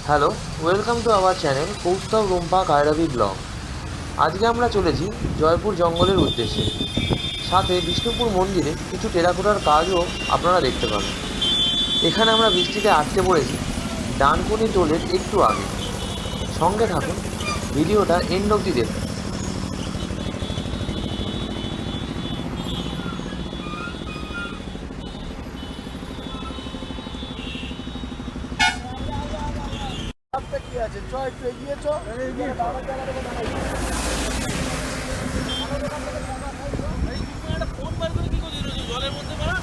Hello, welcome to our channel Koustav Rumpa Kairabi vlog. আজকে আমরা চলেছি জয়পুর জঙ্গলের উদ্দেশ্যে। সাথে বিষ্ণুপুর মন্দিরে কিছু টেরাকোটার কাজও আপনারা দেখতে পাবেন। এখানে আমরা বৃষ্টিতে আটকে পড়েছি ডানকুনি টোলের একটু আগে। সঙ্গে থাকুন, ভিডিওটা এন্ড অবধি দেখুন। কি আছে চ একটু এগিয়ে চ এগিয়ে ফোন বার করে কি করছিস জলের মধ্যে মারা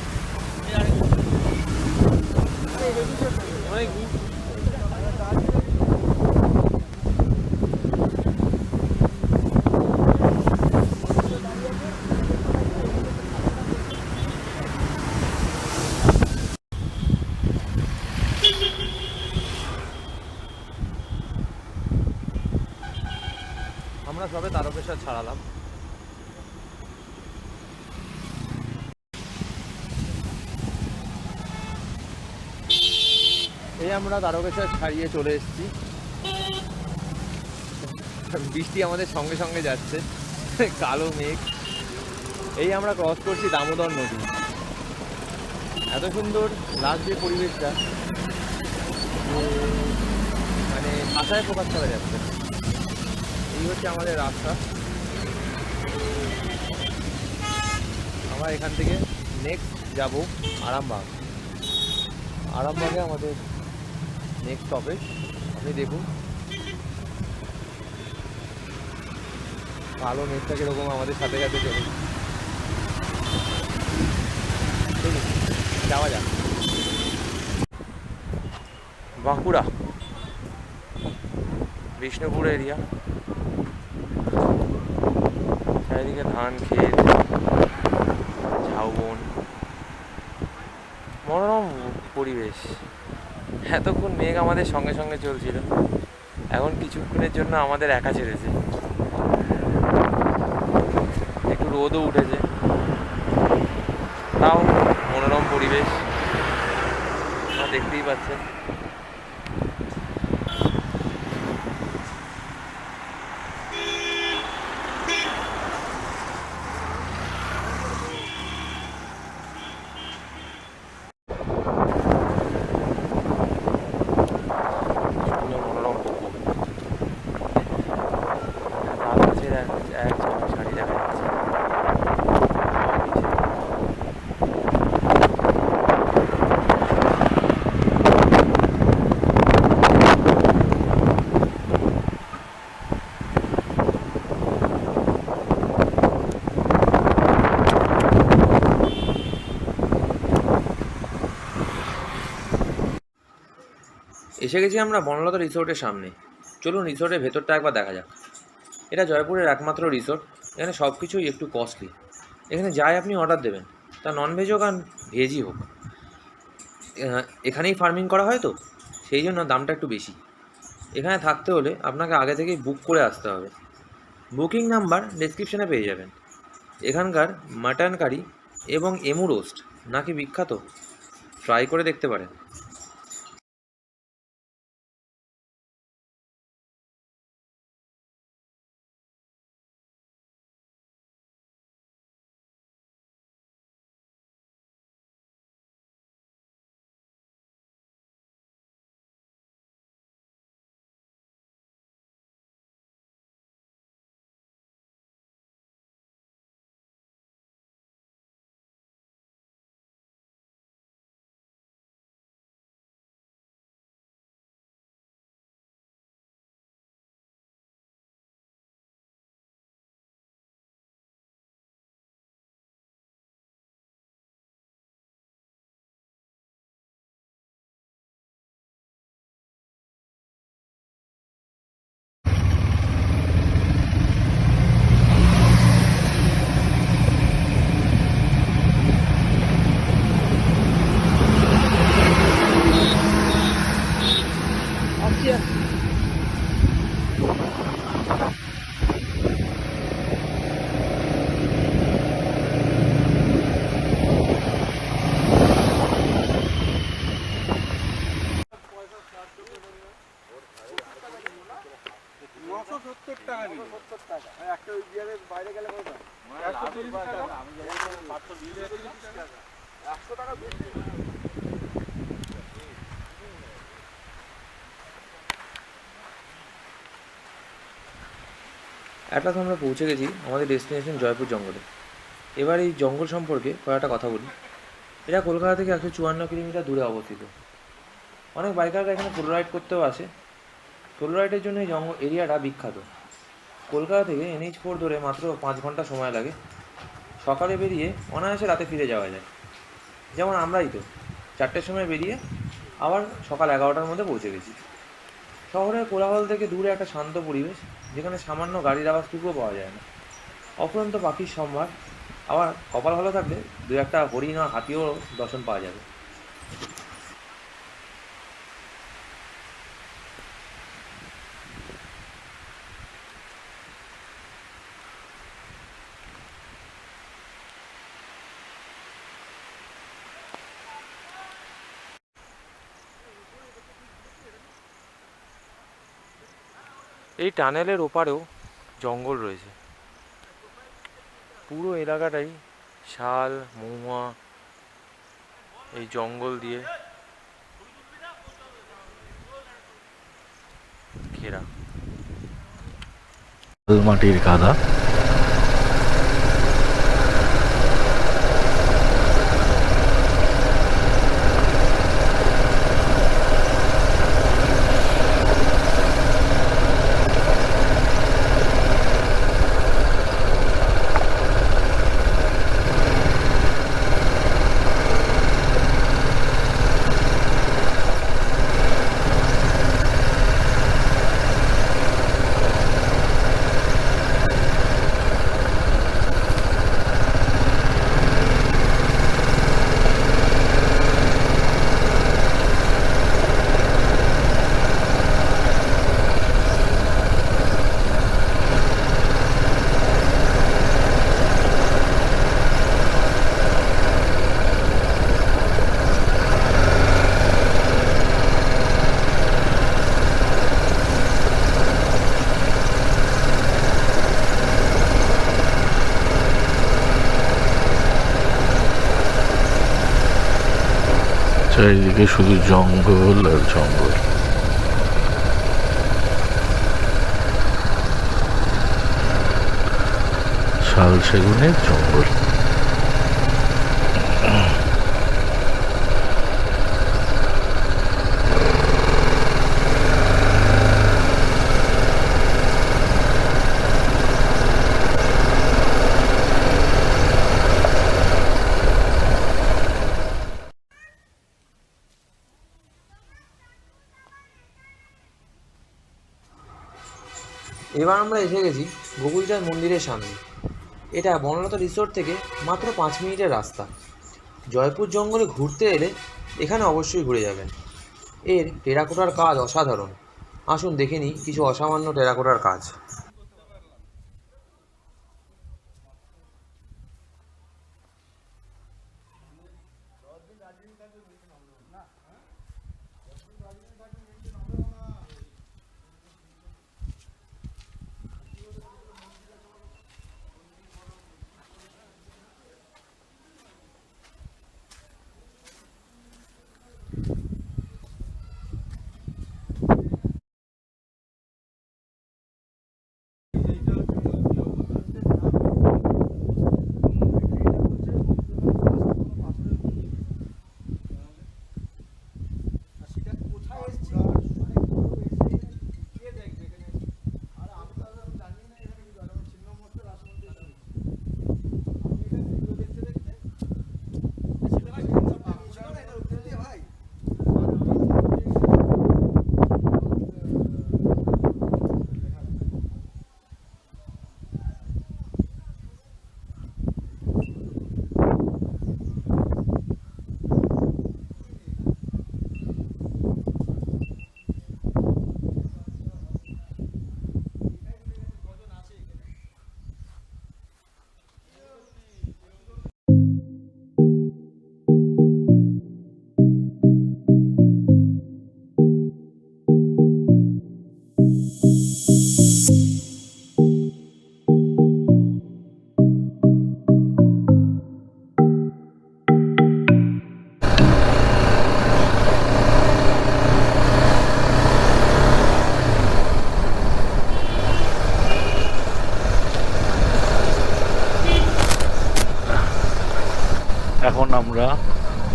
আমরা সবে তারকেশ্বর ছাড়ালাম। এই আমরা তারকেশ্বর ছাড়িয়ে চলে এসেছি। বৃষ্টি আমাদের সঙ্গে সঙ্গে যাচ্ছে, কালো মেঘ। এই আমরা ক্রস করছি দামোদর নদী। এত সুন্দর লাগছে পরিবেশটা যে মানে ভাষায় প্রকাশ করা যাচ্ছে না। এই হচ্ছে আমাদের রাস্তা। আমরা এখান থেকে নেক্সট যাব আরামবাগ। আরামবাগে আমাদের নেক্সট স্টপেজ। আপনি দেখুন কালো মেঘটা কীরকম আমাদের সাথে সাথে চলে। চলুন যাওয়া যাক। বাঁকুড়া বিষ্ণুপুর এরিয়া, চারিদিকে ধান ক্ষেত, ঝাউবন, মনোরম পরিবেশ। এতক্ষণ মেঘ আমাদের সঙ্গে সঙ্গে চলছিল, এখন কিছুক্ষণের জন্য আমাদের একা ছেড়েছে। একটু রোদও উঠেছে, তাও মনোরম পরিবেশ দেখতেই পাচ্ছেন। সুন্দর মনোরম পুকুর, তার কাছে এক শাড়ি দেখা যাচ্ছে। এসে গেছি আমরা বনলতা রিসোর্টের সামনে। চলুন রিসোর্টের ভেতরটা একবার দেখা যাক। এটা জয়পুরের একমাত্র রিসোর্ট। এখানে সব কিছুই একটু কস্টলি। এখানে যাই আপনি অর্ডার দেবেন, তা ননভেজ হোক আর ভেজই হোক, এখানেই ফার্মিং করা হয় তো, সেই জন্য দামটা একটু বেশি। এখানে থাকতে হলে আপনাকে আগে থেকেই বুক করে আসতে হবে। বুকিং নাম্বার ডেসক্রিপশনে পেয়ে যাবেন। এখানকার মাটন কারি এবং এমু রোস্ট নাকি বিখ্যাত, ট্রাই করে দেখতে পারেন। অ্যাটলাস আমরা পৌঁছে গেছি আমাদের ডেস্টিনেশন জয়পুর জঙ্গলে। এবার এই জঙ্গল সম্পর্কে কয়েকটা কথা বলি। এটা কলকাতা থেকে 154 কিলোমিটার দূরে অবস্থিত। অনেক বাইকাররা এখানে সোলো রাইড করতেও আসে। সোলো রাইডের জন্য এই জঙ্গল এরিয়াটা বিখ্যাত। কলকাতা থেকে NH4 ধরে মাত্র 5 ঘন্টা সময় লাগে। সকালে বেরিয়ে অনায়াসে রাতে ফিরে যাওয়া যায়। যেমন আমরাই তো 4টের সময় বেরিয়ে আবার সকাল 11টার মধ্যে পৌঁছে গেছি। শহরের কোলাহল থেকে দূরে একটা শান্ত পরিবেশ, যেখানে সামান্য গাড়ির আওয়াজটুকুও পাওয়া যায় না। অফুরন্ত পাখির সম্ভার, আবার কপাল ভালো থাকলে দু একটা হরিণ আর হাতিও দর্শন পাওয়া যাবে। এই টানেলের ওপারেও জঙ্গল রয়েছে। পুরো এলাকাটাই শাল, মহুয়া, এই জঙ্গল দিয়ে ঘেরা। মাটির কাদা, চারিদিকে শুধু জঙ্গল আর জঙ্গল। শাল সেগুনের জঙ্গল। এবার আমরা এসে গেছি গোকুলচাঁদ মন্দিরের সামনে। এটা বনলতা রিসোর্ট থেকে মাত্র 5 মিনিটের রাস্তা। জয়পুর জঙ্গলে ঘুরতে এলে এখানে অবশ্যই ঘুরে যাবেন। এর টেরাকোটার কাজ অসাধারণ। আসুন দেখে নিই কিছু অসামান্য টেরাকোটার কাজ।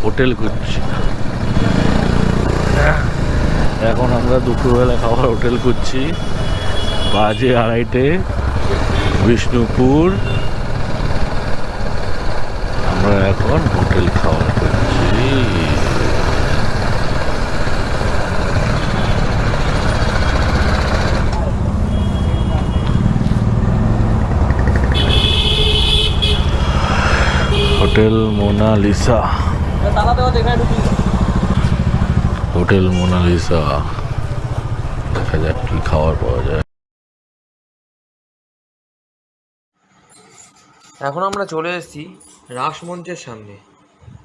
হোটেল খুঁজছি। এখন আমরা দুপুরবেলা খাওয়ার হোটেল খুঁজছি। বাজে 2:30, বিষ্ণুপুর। আমরা এখন হোটেল খাওয়ার খুঁজছি। Hotel Monalisa, hotel Monalisa. দেখা যাক কি খাবার পাওয়া যায়। এখন আমরা চলে এসেছি রাসমঞ্চের সামনে।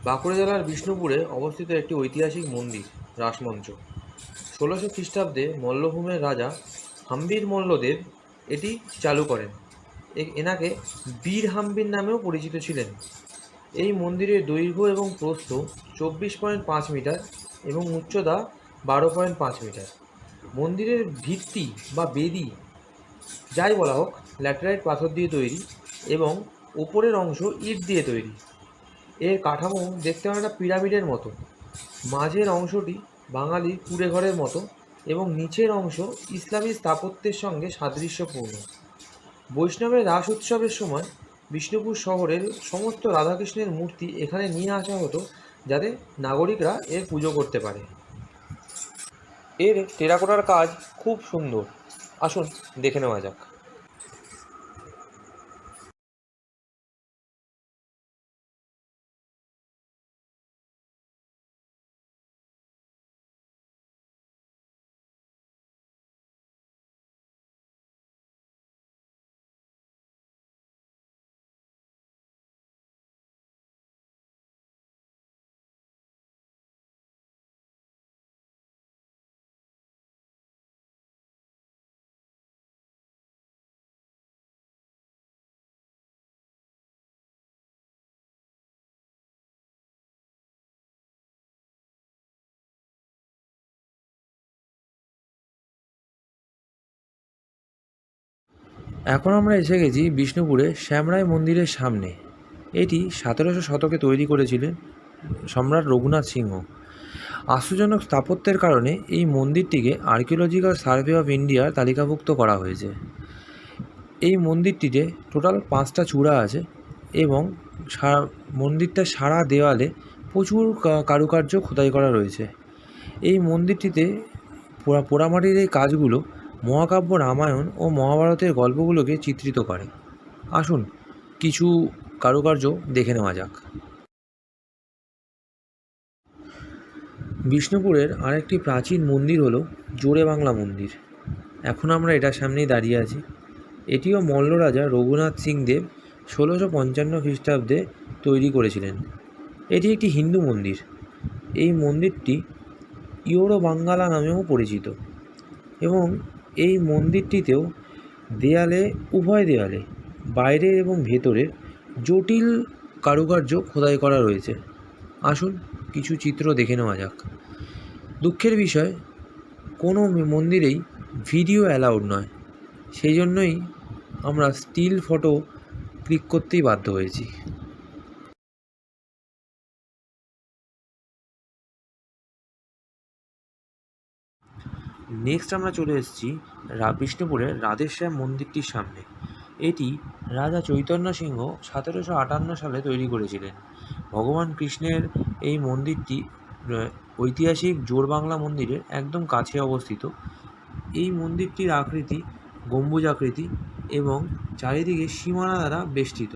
বাঁকুড়া জেলার বিষ্ণুপুরে অবস্থিত একটি ঐতিহাসিক মন্দির রাসমঞ্চ। 1600 খ্রিস্টাব্দে মল্লভূমের রাজা হাম্বির মল্লদেব এটি চালু করেন। এনাকে বীর হাম্বির নামেও পরিচিত ছিলেন। এই মন্দিরের দৈর্ঘ্য এবং প্রস্থ 24.5 মিটার এবং উচ্চতা 12.5 মিটার। মন্দিরের ভিত্তি বা বেদি যাই বলা হোক ল্যাটেরাইট পাথর দিয়ে তৈরি এবং ওপরের অংশ ইট দিয়ে তৈরি। এর কাঠামো দেখতে অনেকটা পিরামিডের মতো। মাঝের অংশটি বাঙালি কুঁড়ে ঘরের মতো এবং নিচের অংশ ইসলামী স্থাপত্যের সঙ্গে সাদৃশ্যপূর্ণ। বৈষ্ণবের রাস উৎসবের সময় বিষ্ণুপুর শহরের সমস্ত রাধাকৃষ্ণের মূর্তি এখানে নিয়ে আসা হতো যাতে নাগরিকরা এর পুজো করতে পারে। এর টেরাকোটার কাজ খুব সুন্দর। আসুন দেখে নেওয়া যাক। এখন আমরা এসে গেছি বিষ্ণুপুরে শ্যামরায় মন্দিরের সামনে। এটি 1700 শতকে তৈরি করেছিলেন সম্রাট রঘুনাথ সিংহ। আশ্চর্যজনক স্থাপত্যের কারণে এই মন্দিরটিকে আর্কিওলজিক্যাল সার্ভে অফ ইন্ডিয়ার তালিকাভুক্ত করা হয়েছে। এই মন্দিরটিতে টোটাল 5টা চূড়া আছে এবং মন্দিরটার সারা দেওয়ালে প্রচুর কারুকার্য খোদাই করা রয়েছে। এই মন্দিরটিতে পোড়ামাটির এই কাজগুলো মহাকাব্য রামায়ণ ও মহাভারতের গল্পগুলোকে চিত্রিত করে। আসুন কিছু কারুকার্য দেখে নেওয়া যাক। বিষ্ণুপুরের আরেকটি প্রাচীন মন্দির হলো জোড়ে বাংলা মন্দির। এখন আমরা এটার সামনেই দাঁড়িয়ে আছি। এটিও মল্ল রাজা রঘুনাথ সিং দেব 1655 খ্রিস্টাব্দে তৈরি করেছিলেন। এটি একটি হিন্দু মন্দির। এই মন্দিরটি ইয়োড়ো বাঙ্গালা নামেও পরিচিত এবং এই মন্দিরটিতেও উভয় দেয়ালে বাইরের এবং ভেতরের জটিল কারুকার্য খোদাই করা রয়েছে। আসুন কিছু চিত্র দেখে নেওয়া যাক। দুঃখের বিষয়, কোনো মন্দিরেই ভিডিও অ্যালাউড নয়, সেই জন্যই আমরা স্টিল ফটো ক্লিক করতেই বাধ্য হয়েছি। নেক্সট আমরা চলে এসেছি বিষ্ণুপুরের রাধেশ্যাম মন্দিরটির সামনে। এটি রাজা চৈতন্য সিংহ 1758 সালে তৈরি করেছিলেন। ভগবান কৃষ্ণের এই মন্দিরটি ঐতিহাসিক জোড়বাংলা মন্দিরের একদম কাছে অবস্থিত। এই মন্দিরটির আকৃতি গম্বুজ আকৃতি এবং চারিদিকে সীমানা দ্বারা বেষ্টিত।